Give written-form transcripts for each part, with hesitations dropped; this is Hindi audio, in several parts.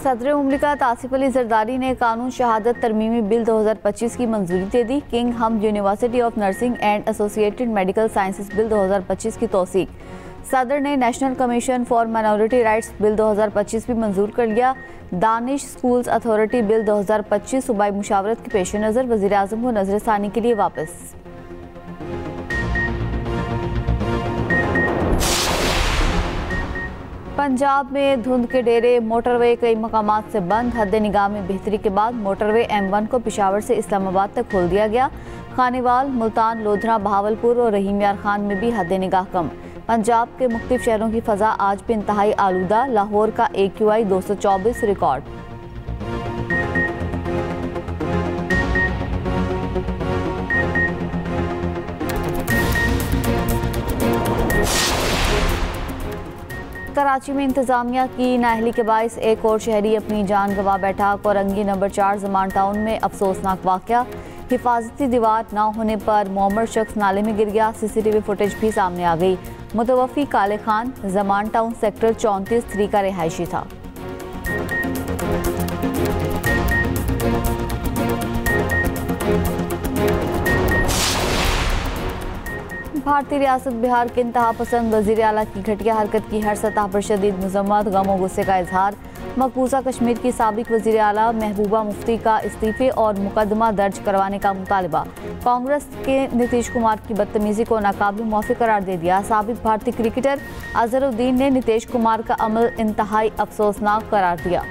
सदर मुमलिकत आसिफ अली जरदारी ने कानून शहादत तरमीमी बिल 2025 की मंजूरी दे दी। किंग हम university of nursing and associated medical sciences bill 2025 की तौसीक। सदर ने national commission for minority rights bill 2025 भी मंजूर कर लिया। दानिश स्कूल्स अथॉरिटी बिल 2025 सूबाई मुशावरत के पेश नज़र वज़ीर आज़म को नजरसानी के लिए वापस। पंजाब में धुंध के डेरे, मोटरवे कई मकामात से बंद। हद निगाह में बेहतरी के बाद मोटरवे M1 को पेशावर से इस्लामाबाद तक खोल दिया गया। खानेवाल, मुल्तान, लोधरा, बहावलपुर और रहीम यार खान में भी हद निगाह कम। पंजाब के मुख्तलिफ शहरों की फ़ज़ा आज भी इंतहाई आलूदा। लाहौर का AQI 224 रिकॉर्ड। कराची में इंतजामिया की नाअहली के बायस एक और शहरी अपनी जान गंवा बैठा। कोरंगी नंबर 4 ज़मान टाउन में अफसोसनाक वाक़या। हिफाजती दीवार न होने पर मोमर शख्स नाले में गिर गया। CCTV फुटेज भी सामने आ गई। मुतवफ़ी काले खान ज़मान टाउन सेक्टर 34-3 का रिहायशी था। भारतीय रियासत बिहार के इंतहा पसंद वज़ीर आला की घटिया हरकत की हर सतह पर शदीद मज़म्मत, गम और गुस्से का इजहार। मकबूजा कश्मीर की साबिक वज़ीर आला महबूबा मुफ्ती का इस्तीफ़े और मुकदमा दर्ज करवाने का मुतालबा। कांग्रेस के नीतीश कुमार की बदतमीज़ी को नाकाबिल मौफ़ी करार दे दिया। साबिक भारतीय क्रिकेटर अजहरुद्दीन ने नीतीश कुमार का अमल इंतहाई अफसोसनाक करार दिया।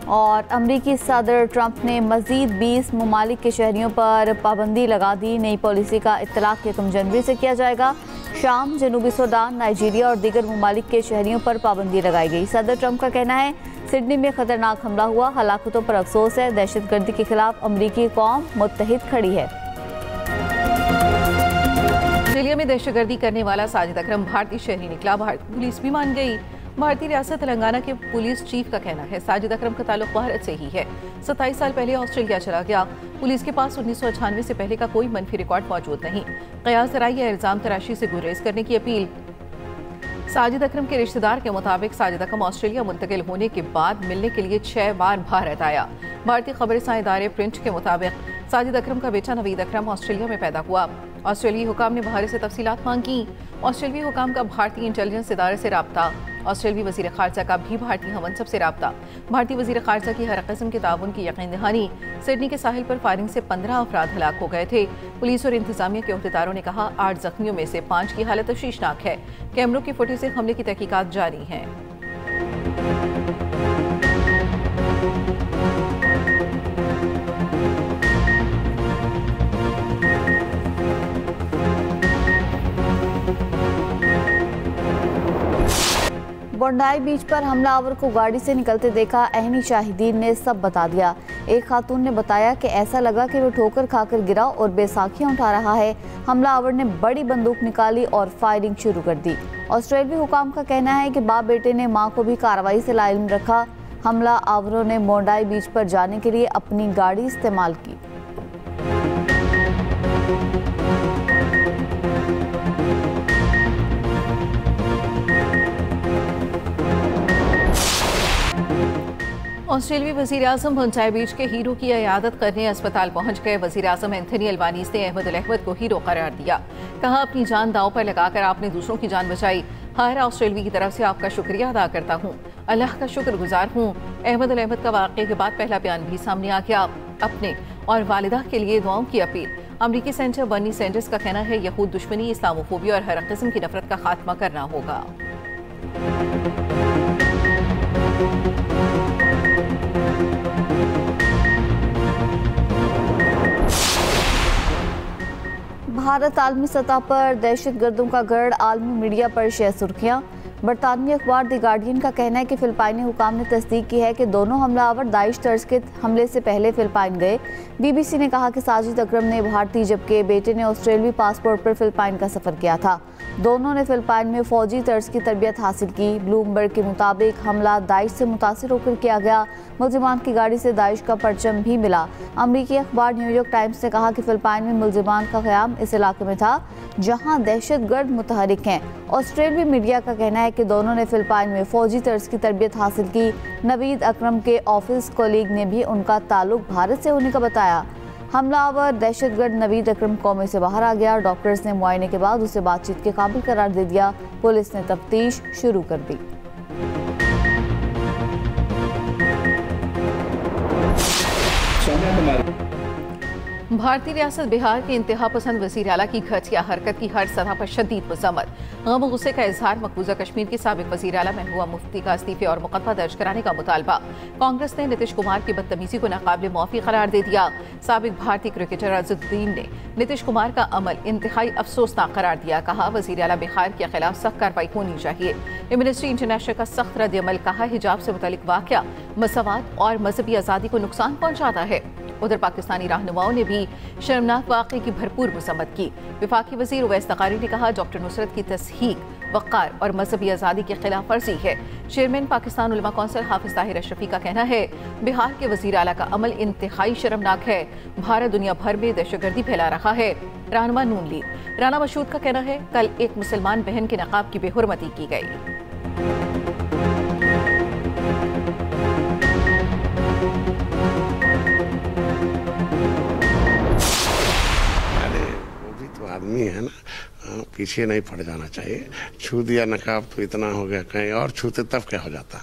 और अमरीकी सदर ट्रंप ने मज़ीद 20 ममालिक के शहरियों पर पाबंदी लगा दी। नई पॉलिसी का इत्तलाक 1 जनवरी से किया जाएगा। शाम, जनूबी सूडान, नाइजीरिया और दीगर ममालिक के शहरियों पर पाबंदी लगाई गई। सदर ट्रंप का कहना है सिडनी में खतरनाक हमला हुआ, हलाकतों पर अफसोस है। दहशतगर्दी के खिलाफ अमरीकी कौम मुत्तहिद खड़ी है। ऑस्ट्रेलिया में दहशतगर्दी करने वाला साजिद अकरम भारतीय शहरी निकला। भारतीय पुलिस भी मान गई। भारतीय रियासत तेलंगाना के पुलिस चीफ का कहना है साजिद अकरम का ताल्लुक भारत से ही है। 27 साल पहले ऑस्ट्रेलिया चला गया। पुलिस के पास 1998 से पहले का कोई मनफी रिकॉर्ड मौजूद नहीं। कयास दराई या इल्जाम तराशी से गुरेज करने की अपील। साजिद अकरम के रिश्तेदार के मुताबिक साजिद अकरम ऑस्ट्रेलिया मुंतकिल होने के बाद मिलने के लिए 6 बार भारत आया। भारतीय खबरसां इदारे प्रिंट के मुताबिक साजिद अकरम का बेटा नवीद अकरम ऑस्ट्रेलिया में पैदा हुआ। ऑस्ट्रेलियाई हुकाम ने भारत से तफसीलात मांगी। ऑस्ट्रेलियाई हुकाम का भारतीय इंटेलिजेंस इदारे से राब्ता। ऑस्ट्रेलियाई वज़ीर ख़ारजा का भी भारतीय हमनसब से राब्ता। भारतीय वज़ीर ख़ारजा की हर किस्म के ताउन की यकीन दहानी। सिडनी के साहिल पर फायरिंग से 15 अफराद हलाक हो गए थे। पुलिस और इंतजामिया के अहदेदारों ने कहा 8 जख्मियों में से 5 की हालत तशवीशनाक है। कैमरों की फुटेज से हमले की तहकीकात जारी हैं। बोंडाई बीच पर हमलावर को गाड़ी से निकलते देखा। अहनी शाहिदीन ने सब बता दिया। एक खातून ने बताया कि ऐसा लगा कि वो ठोकर खाकर गिरा और बेसाखियां उठा रहा है। हमलावर ने बड़ी बंदूक निकाली और फायरिंग शुरू कर दी। ऑस्ट्रेलियाई हुकाम का कहना है कि बाप बेटे ने मां को भी कार्रवाई से लाइल्म रखा। हमला आवरों ने बोंडाई बीच पर जाने के लिए अपनी गाड़ी इस्तेमाल की। ऑस्ट्रेलियाई वज़ीर आज़म बोंडाई बीच के हीरो की इयादत करने अस्पताल पहुंच गए। वज़ीर आज़म एंथनी अल्बानीज़ ने अहमद को हीरो करार दिया। कहा अपनी जान दांव पर लगाकर आपने दूसरों की जान बचाई। हर ऑस्ट्रेलिया की तरफ से आपका शुक्रिया अदा करता हूँ। अल्लाह का शुक्रगुजार हूँ। अहमद का वाक़े के बाद पहला बयान भी सामने आ गया। अपने और वालिदा के लिए दुआओं की अपील। अमरीकी सेंटर बर्नी सैंडर्स का कहना है यहूद दुश्मनी, इस्लामोफोबिया और हर किस्म की नफरत का खात्मा करना होगा। भारत आलमी सतह पर दहशतगर्दों का गढ़, आलमी मीडिया पर शेयर सुर्खियां। बरतानवी अखबार द गार्डियन का कहना है कि फिलिपाइनी हुकाम ने तस्दीक की है कि दोनों हमलावर दाइश तर्ज के हमले से पहले फिलिपाइन गए। BBC ने कहा कि साजिद अकरम ने भारतीय जबकि बेटे ने ऑस्ट्रेलियाई पासपोर्ट पर फिलिपाइन का सफ़र किया था। दोनों ने फिलिपाइन में फौजी तर्ज की तरबियत हासिल की। ब्लूमबर्ग के मुताबिक हमला दाइश से मुतासिर होकर किया गया। मुल्जिमान की गाड़ी से दाइश का परचम भी मिला। अमरीकी अखबार न्यूयॉर्क टाइम्स ने कहा कि फिलिपाइन में मुल्जिमान का क़याम इस इलाके में था जहां दहशतगर्द मुतहरिक हैं। ऑस्ट्रेलियाई मीडिया का कहना है कि दोनों ने फिलिपाइन में फौजी तर्ज की तरबियत हासिल की। नवीद अकरम के ऑफिस कोलीग ने भी उनका ताल्लुक भारत से होने का बताया। हमलावर दहशतगर्द नवीद अकरम कौमे से बाहर आ गया। डॉक्टर्स ने मुआयने के बाद उसे बातचीत के काबिल करार दे दिया। पुलिस ने तफ्तीश शुरू कर दी। भारतीय रियासत बिहार के इंतहा पसंद वज़ीर आला की घटिया हरकत की हर सतह पर शदीद मज़म्मत, गम और गुस्से का इजहार। मकबूजा कश्मीर के साबिक वज़ीर आला महबूबा मुफ्ती का इस्तीफे और मुकदमा दर्ज कराने का मुतालबा। कांग्रेस ने नीतीश कुमार की बदतमीजी को नाकाबिल माफ़ी करार दे दिया। साबिक भारतीय क्रिकेटर अज़ुद्दीन ने नीतीश कुमार का अमल इंतहाई अफसोसनाक करार दिया। कहा, वज़ीर आला बिहार के खिलाफ सख्त कार्रवाई होनी चाहिए। एमनेस्टी इंटरनेशनल का सख्त रद्द-ए-अमल। कहा, हिजाब से मुतालिक वाक़या मसवात और मजहबी आज़ादी को नुकसान पहुँचाता है। उधर पाकिस्तानी रहनुमाओं ने भी शर्मनाक वाक़े की भरपूर मसम्मत की। वफाकी वज़ीर उवैस तक़ारी ने कहा, डॉक्टर नुसरत की तस्हीक वक़ार और मजहबी आज़ादी की खिलाफ वर्जी है। चेयरमैन पाकिस्तान उलमा कौंसिल हाफिज ताहिर अशरफी का कहना है, बिहार के वज़ीर आला का अमल इंतहाई शर्मनाक है। भारत दुनिया भर में दहशतगर्दी फैला रहा है। रहनुमा नून लीग राना मशहूद का कहना है, कल एक मुसलमान बहन के नकाब की बेहुरमती की गई। आदमी है ना, पीछे नहीं पड़ जाना चाहिए। छू दिया नकाब तो इतना हो गया, कहीं और छूते तब क्या हो जाता।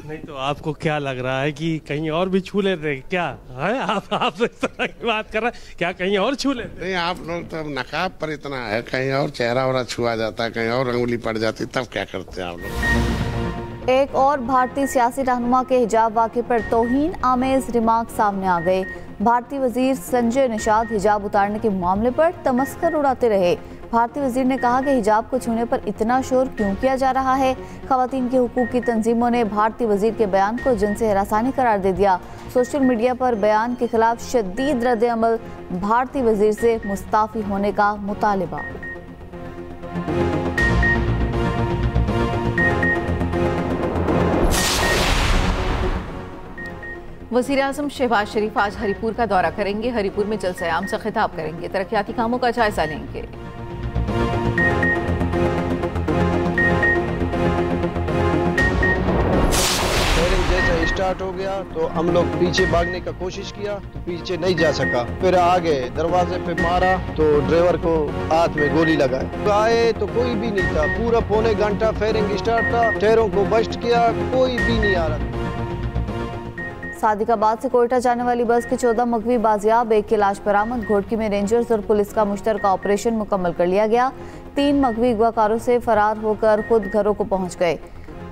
नहीं तो आपको क्या लग रहा है कि कहीं और भी छू लेते क्या है? आप इस तरह की बात कर रहे हैं, क्या कहीं और छू लेते? नहीं, आप लोग तो नकाब पर इतना है, कहीं और चेहरा वरा छुआ जाता, कहीं और अंगुली पड़ जाती, तब क्या करते हैं आप लोग? एक और भारतीय सियासी रहनुमा के हिजाब वाक़े पर तौहीन आमेज रिमार्क सामने आ गए। भारतीय वजीर संजय निषाद हिजाब उतारने के मामले पर तमस्कर उड़ाते रहे। भारतीय वजीर ने कहा कि हिजाब को छूने पर इतना शोर क्यों किया जा रहा है। खवातीन के हुकूक की तंजीमों ने भारतीय वजीर के बयान को जिनसे हरासानी करार दे दिया। सोशल मीडिया पर बयान के खिलाफ शदीद रद्द-ए-अमल। भारतीय वजीर से मुस्ताफी होने का मुतालिबा। वज़ीर आज़म शहबाज शरीफ आज हरिपुर का दौरा करेंगे। हरिपुर में जलसे-ए-आम से खिताब करेंगे, तरक्याती कामों का जायजा लेंगे। जैसे स्टार्ट हो गया तो हम लोग पीछे भागने का कोशिश किया तो पीछे नहीं जा सका, फिर आगे दरवाजे पे मारा तो ड्राइवर को हाथ में गोली लगाई। आए तो कोई भी नहीं था, पूरा पौने घंटा फेयरिंग स्टार्ट था, टायरों को बस्ट किया, कोई भी नहीं आ रहा। सादिकाबाद से कोयटा जाने वाली बस के 14 मगवी बाजियाब, एक की लाश बरामद। घोटकी में रेंजर्स और पुलिस का मुश्तरका ऑपरेशन मुकम्मल कर लिया गया। 3 मगवी अगवाकारों से फरार होकर खुद घरों को पहुंच गए।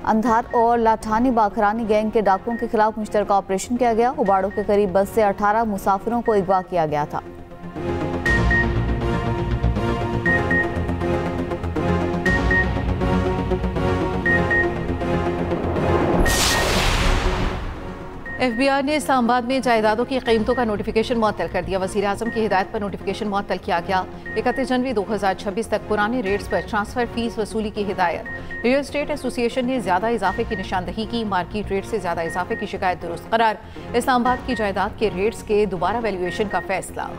अंधार और लाठानी बाखरानी गैंग के डाकुओं के खिलाफ मुश्तरका ऑपरेशन किया गया। उबाड़ों के करीब बस से 18 मुसाफिरों को अगवा किया गया था। FBI ने इस्लामाबाद में जायदादों की कीमतों का नोटिफिकेशन मुअत्तल कर दिया। वज़ीर आज़म की हिदायत पर नोटिफिकेशन मुअत्तल किया गया। 31 जनवरी 2026 तक पुराने रेट्स पर ट्रांसफर फीस वसूली की हिदायत। रियल एस्टेट एसोसिएशन ने ज्यादा इजाफे की निशानदही की। मार्केट रेट से ज्यादा इजाफे की शिकायत दुरुस्त करार। इस्लामाबाद की जायदाद के रेट्स के दोबारा वैल्यूएशन का फैसला।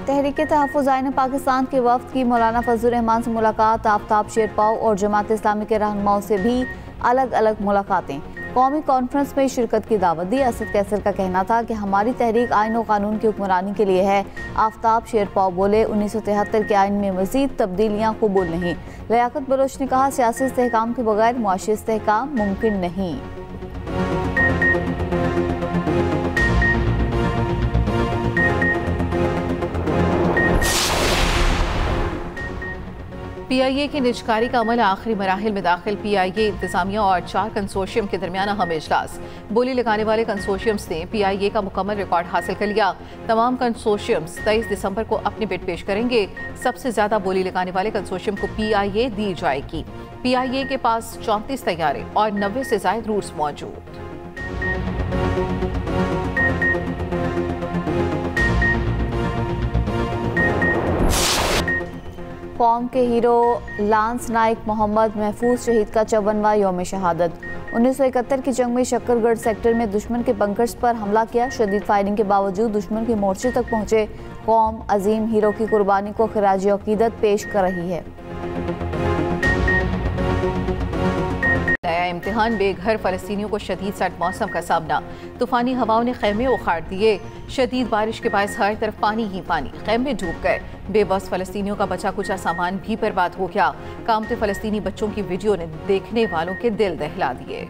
तहरीके तहफ़्फ़ुज़ आईन पाकिस्तान के वफ़द की मौलाना फजल रहमान से मुलाकात। आफ्ताब शेरपाव और जमात इस्लामी के रहनुमाओं से भी अलग अलग मुलाकातें। कौमी कॉन्फ्रेंस में शिरकत की दावत दी। असद कैसर का कहना था कि हमारी तहरीक आइन और कानून की हुक्मरानी के लिए है। आफ्ताब शेरपाव बोले, 1973 के आइन में मज़ीद तब्दीलियाँ कबूल नहीं। लियाकत बलोच ने कहा, सियासी इस्तेहकाम के बगैर मुआशी इस्तेहकाम मुमकिन नहीं। PIA की निजकारी का अमल आखिरी मराहिल में दाखिल। PIA इंतजामिया और 4 कंसोर्शियम के दरमियान अहम इजलास। बोली लगाने वाले कंसोर्शियम्स ने PIA का मुकम्मल रिकॉर्ड हासिल कर लिया। तमाम कंसोर्शियम्स 23 दिसंबर को अपने बिड पेश करेंगे। सबसे ज्यादा बोली लगाने वाले कंसोर्शियम को PIA दी जाएगी। PIA के पास 34 तैयारे और 90 से ज्यादा रूट्स मौजूद। कौम के हीरो लांस नाइक मोहम्मद महफूज शहीद का 54वां यौम शहादत। 1971 की जंग में शक्करगढ़ सेक्टर में दुश्मन के बंकर्स पर हमला किया। शदीद फायरिंग के बावजूद दुश्मन के मोर्चे तक पहुंचे कौम अजीम हीरो की कुर्बानी को खिराज अकीदत पेश कर रही है। नया इम्तिहान बेघर फलस्तीनियों को शदीद सर्द मौसम का सामना। तूफानी हवाओं ने खैमे उखाड़ दिए। शदीद बारिश के बायस हर तरफ पानी ही पानी, खैमे डूब गए। बेबस फलस्तीनियों का बचा कुचा सामान भी बर्बाद हो गया। कामते फलस्तीनी बच्चों की वीडियो ने देखने वालों के दिल दहला दिए।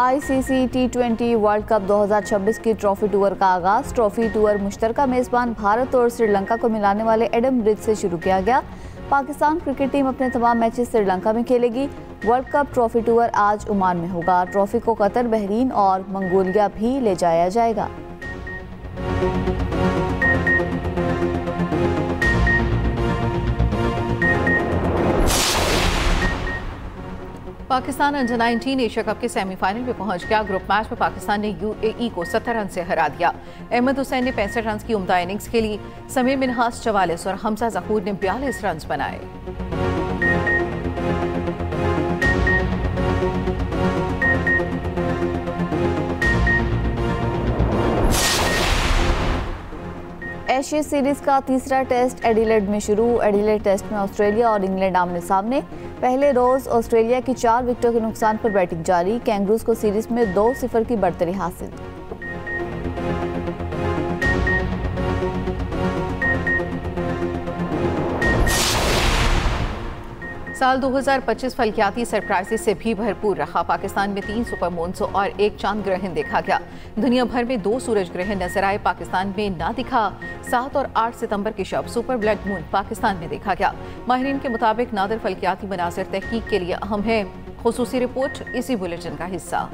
ICC T20 वर्ल्ड कप 2026 की ट्रॉफी टूर का आगाज। ट्रॉफी टूर मुश्तरका मेजबान भारत और श्रीलंका को मिलाने वाले एडम ब्रिज से शुरू किया गया। पाकिस्तान क्रिकेट टीम अपने तमाम मैचेस श्रीलंका में खेलेगी। वर्ल्ड कप ट्रॉफी टूर आज ओमान में होगा। ट्रॉफी को कतर, बहरीन और मंगोलिया भी ले जाया जाएगा। पाकिस्तान अंडर 19 एशिया कप के सेमीफाइनल में पहुंच गया। ग्रुप मैच में पाकिस्तान ने UAE को 70 रन से हरा दिया। अहमद हुसैन ने 65 रन की उम्दा इनिंग्स खेली। समीर मिन्हास 44 और हमजा जहूर ने 42 रन बनाए। एशिया सीरीज का तीसरा टेस्ट एडिलेड में शुरू। एडिलेड टेस्ट में ऑस्ट्रेलिया और इंग्लैंड आमने सामने। पहले रोज ऑस्ट्रेलिया की 4 विकेटों के नुकसान पर बैटिंग जारी। कैंगरूज को सीरीज में 2-0 की बढ़तरी हासिल। साल 2025 फल्कियाती सरप्राइजेस से भी भरपूर रहा। पाकिस्तान में 3 सुपर मून्स और 1 चांद ग्रहण देखा गया। दुनिया भर में 2 सूरज ग्रहण नजर आए, पाकिस्तान में ना दिखा। 7 और 8 सितंबर की शब सुपर ब्लड मून पाकिस्तान में देखा गया। माहिरीन के मुताबिक नादिर फल्कियाती मनाजिर तहकीक के लिए अहम है। खुसूसी रिपोर्ट इसी बुलेटिन का हिस्सा।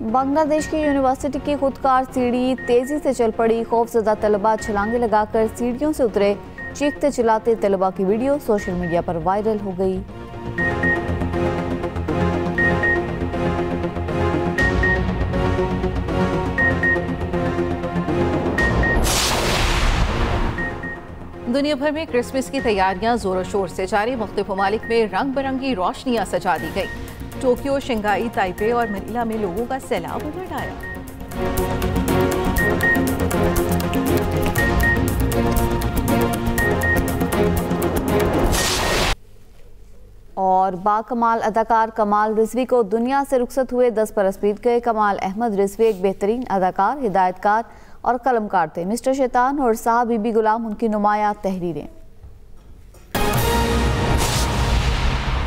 बांग्लादेश की यूनिवर्सिटी की खुदकार सीढ़ी तेजी से चल पड़ी। खौफजदा तलबा छलांगे लगाकर सीढ़ियों से उतरे। चीखते चिल्लाते तलबा की वीडियो सोशल मीडिया पर वायरल हो गई। दुनिया भर में क्रिसमस की तैयारियां जोरों शोर से जारी। मुख्तलिफ ममालिक में रंग बिरंगी रोशनियां सजा दी गई। टोक्यो, शंघाई, ताइपे और मनीला में लोगों का सैलाब उमड़ आया। और बाकमाल अदाकार कमाल रिजवी को दुनिया से रुखसत हुए 10 बरस बीत गए। कमाल अहमद रिजवी एक बेहतरीन अदाकार, हिदायतकार और कलमकार थे। मिस्टर शैतान और साहब बीबी गुलाम उनकी नुमाया तहरीरें।